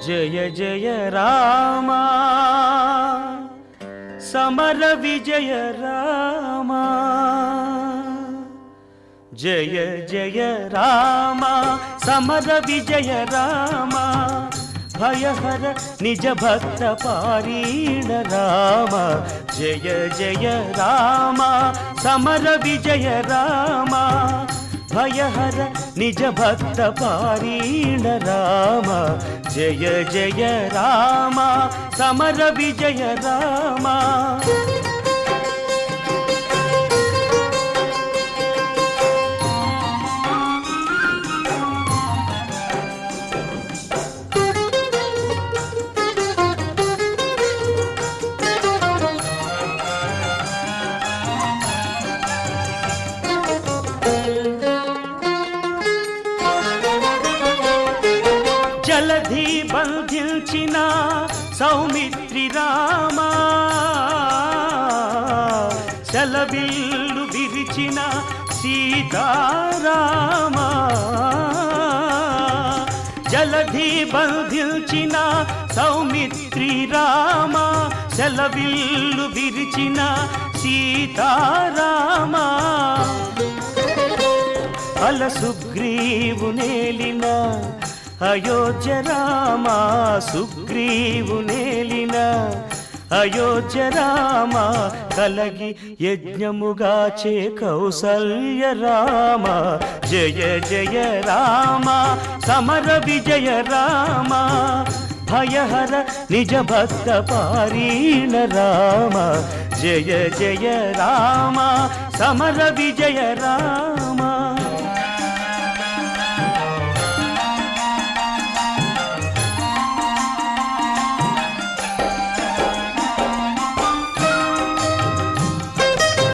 జయ జయ రామ సమర విజయ రామ జయ జయ రామ సమర విజయ రామ భయహర నిజ భక్త పారీణ రామ జయ జయ రామ సమర విజయ రామ భయహర నిజ భక్త పారీణ రామ జయ జయ రామ సమర విజయ రామ జలధి బంధించిన సౌమిత్రి రామ సెలవిల్లు విరిచిన సీతారామ జలధి బంధించిన సౌమిత్రి రామ సెలవిల్లు విరిచిన సీతారామ అల సుగ్రీవు నేలిన అయోధ్య రామ సుగ్రీవు నేలిన అయోధ్య రామ కలగి యజ్ఞముగాచే కౌసల్య రామ జయ జయ రామ సమర విజయ రామ భయహర నిజ భక్త పారీణ రామ జయ జయ రామ సమర విజయ రామ